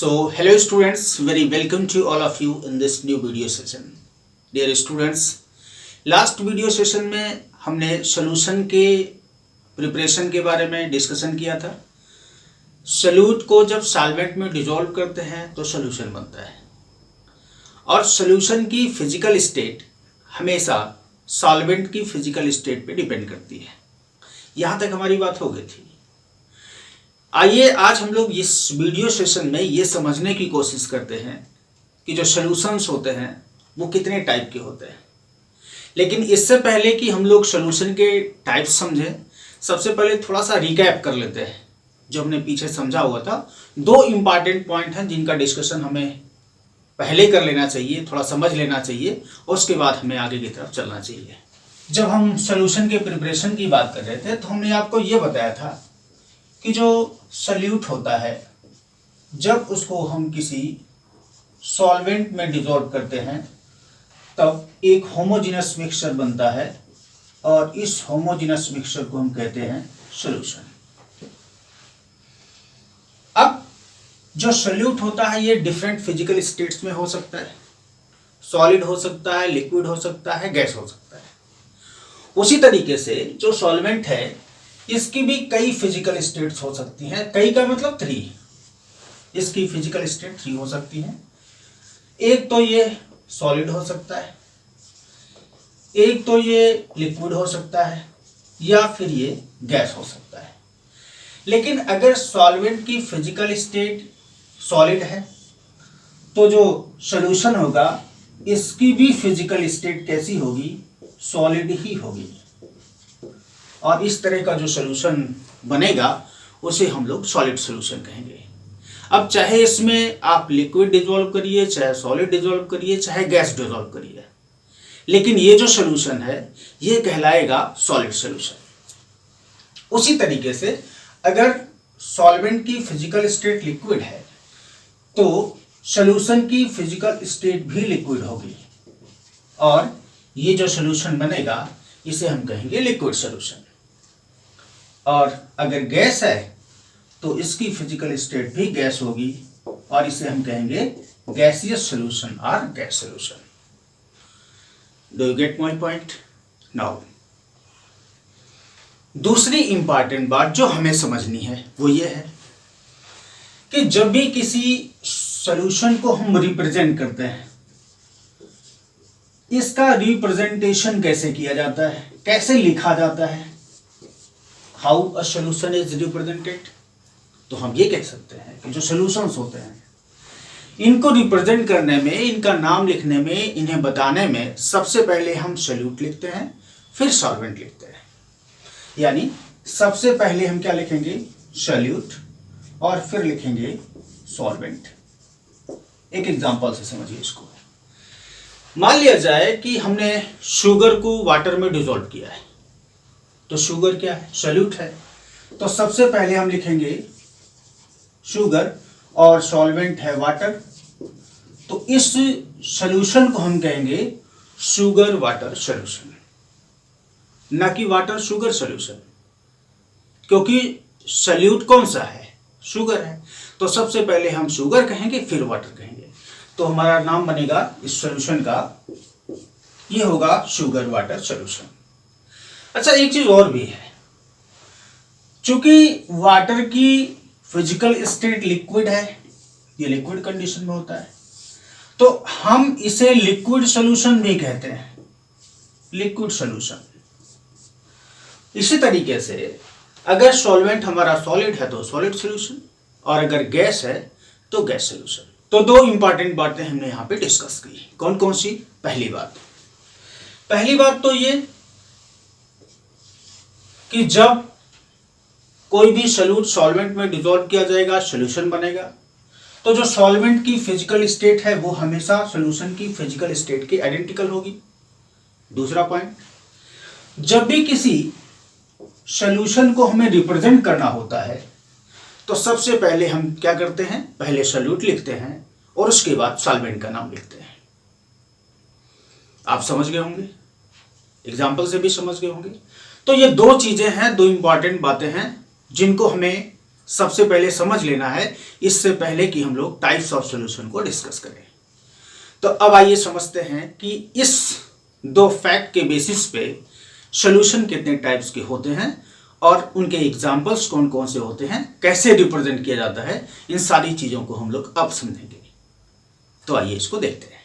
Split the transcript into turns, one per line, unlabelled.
So, hello students, very welcome to all of you in this new video session. Dear students, last video session में हमने solution के preparation के बारे में discussion किया था। सोल्यूट को जब सॉल्वेंट में डिसॉल्व करते हैं तो सोल्यूशन बनता है और सोल्यूशन की फिजिकल स्टेट हमेशा सॉल्वेंट की फिजिकल स्टेट पे डिपेंड करती है। यहाँ तक हमारी बात हो गई थी। आइए आज हम लोग इस वीडियो सेशन में ये समझने की कोशिश करते हैं कि जो सॉल्यूशंस होते हैं वो कितने टाइप के होते हैं। लेकिन इससे पहले कि हम लोग सॉल्यूशन के टाइप समझें, सबसे पहले थोड़ा सा रिकैप कर लेते हैं जो हमने पीछे समझा हुआ था। दो इम्पॉर्टेंट पॉइंट हैं जिनका डिस्कशन हमें पहले कर लेना चाहिए, थोड़ा समझ लेना चाहिए और उसके बाद हमें आगे की तरफ चलना चाहिए। जब हम सॉल्यूशन के प्रिपरेशन की बात कर रहे थे तो हमने आपको ये बताया था कि जो सॉल्यूट होता है जब उसको हम किसी सॉल्वेंट में डिसॉल्व करते हैं तब एक होमोजेनस मिक्सचर बनता है और इस होमोजेनस मिक्सचर को हम कहते हैं सॉल्यूशन। अब जो सॉल्यूट होता है ये डिफरेंट फिजिकल स्टेट्स में हो सकता है, सॉलिड हो सकता है, लिक्विड हो सकता है, गैस हो सकता है। उसी तरीके से जो सॉल्वेंट है इसकी भी कई फिजिकल स्टेट्स हो सकती हैं। कई का मतलब 3। इसकी फिजिकल स्टेट 3 हो सकती हैं। एक तो ये सॉलिड हो सकता है, एक तो ये लिक्विड हो सकता है या फिर ये गैस हो सकता है। लेकिन अगर सॉल्वेंट की फिजिकल स्टेट सॉलिड है तो जो सॉल्यूशन होगा इसकी भी फिजिकल स्टेट कैसी होगी? सॉलिड ही होगी। और इस तरह का जो सॉल्यूशन बनेगा उसे हम लोग सॉलिड सॉल्यूशन कहेंगे। अब चाहे इसमें आप लिक्विड डिसॉल्व करिए, चाहे सॉलिड डिसॉल्व करिए, चाहे गैस डिसॉल्व करिए, लेकिन ये जो सॉल्यूशन है ये कहलाएगा सॉलिड सॉल्यूशन। उसी तरीके से अगर सॉल्वेंट की फिजिकल स्टेट लिक्विड है तो सॉल्यूशन की फिजिकल स्टेट भी लिक्विड होगी और ये जो सॉल्यूशन बनेगा इसे हम कहेंगे लिक्विड सॉल्यूशन। और अगर गैस है तो इसकी फिजिकल स्टेट भी गैस होगी और इसे हम कहेंगे गैसियस सॉल्यूशन और gas solution. Do you get my point? Now दूसरी इंपॉर्टेंट बात जो हमें समझनी है वो ये है कि जब भी किसी सॉल्यूशन को हम रिप्रेजेंट करते हैं इसका रिप्रेजेंटेशन कैसे किया जाता है, कैसे लिखा जाता है। How a solution is represented, तो हम ये कह सकते हैं कि जो सॉल्यूशंस होते हैं इनको रिप्रेजेंट करने में, इनका नाम लिखने में, इन्हें बताने में सबसे पहले हम सॉल्यूट लिखते हैं, फिर सॉल्वेंट लिखते हैं। यानी सबसे पहले हम क्या लिखेंगे? सॉल्यूट और फिर लिखेंगे सॉल्वेंट। एक एग्जांपल से समझिए इसको। मान लिया जाए कि हमने शुगर को वाटर में डिसॉल्व किया है, तो शुगर क्या है? सॉल्यूट है। तो सबसे पहले हम लिखेंगे शुगर और सॉल्वेंट है वाटर, तो इस सॉल्यूशन को हम कहेंगे शुगर वाटर सॉल्यूशन, ना कि वाटर शुगर सॉल्यूशन, क्योंकि सॉल्यूट कौन सा है? शुगर है। तो सबसे पहले हम शुगर कहेंगे फिर वाटर कहेंगे, तो हमारा नाम बनेगा इस सॉल्यूशन का, ये होगा शुगर वाटर सॉल्यूशन। अच्छा, एक चीज और भी है, चूंकि वाटर की फिजिकल स्टेट लिक्विड है, ये लिक्विड कंडीशन में होता है, तो हम इसे लिक्विड सॉल्यूशन भी कहते हैं, लिक्विड सॉल्यूशन। इसी तरीके से अगर सॉल्वेंट हमारा सॉलिड है तो सॉलिड सॉल्यूशन और अगर गैस है तो गैस सॉल्यूशन। तो दो इंपॉर्टेंट बातें हमने यहां पे डिस्कस की। कौन कौन सी? पहली बात तो ये कि जब कोई भी सॉल्यूट सॉल्वेंट में डिसॉल्व किया जाएगा सॉल्यूशन बनेगा, तो जो सॉल्वेंट की फिजिकल स्टेट है वो हमेशा सॉल्यूशन की फिजिकल स्टेट के आइडेंटिकल होगी। दूसरा पॉइंट, जब भी किसी सॉल्यूशन को हमें रिप्रेजेंट करना होता है तो सबसे पहले हम क्या करते हैं? पहले सॉल्यूट लिखते हैं और उसके बाद सॉल्वेंट का नाम लिखते हैं। आप समझ गए होंगे, एग्जाम्पल से भी समझ गए होंगे। तो ये दो चीजें हैं, दो इंपॉर्टेंट बातें हैं जिनको हमें सबसे पहले समझ लेना है, इससे पहले कि हम लोग टाइप्स ऑफ सॉल्यूशन को डिस्कस करें। तो अब आइए समझते हैं कि इस दो फैक्ट के बेसिस पे सॉल्यूशन कितने टाइप्स के होते हैं और उनके एग्जाम्पल्स कौन कौन से होते हैं, कैसे रिप्रेजेंट किया जाता है, इन सारी चीज़ों को हम लोग अब समझेंगे। तो आइए इसको देखते हैं।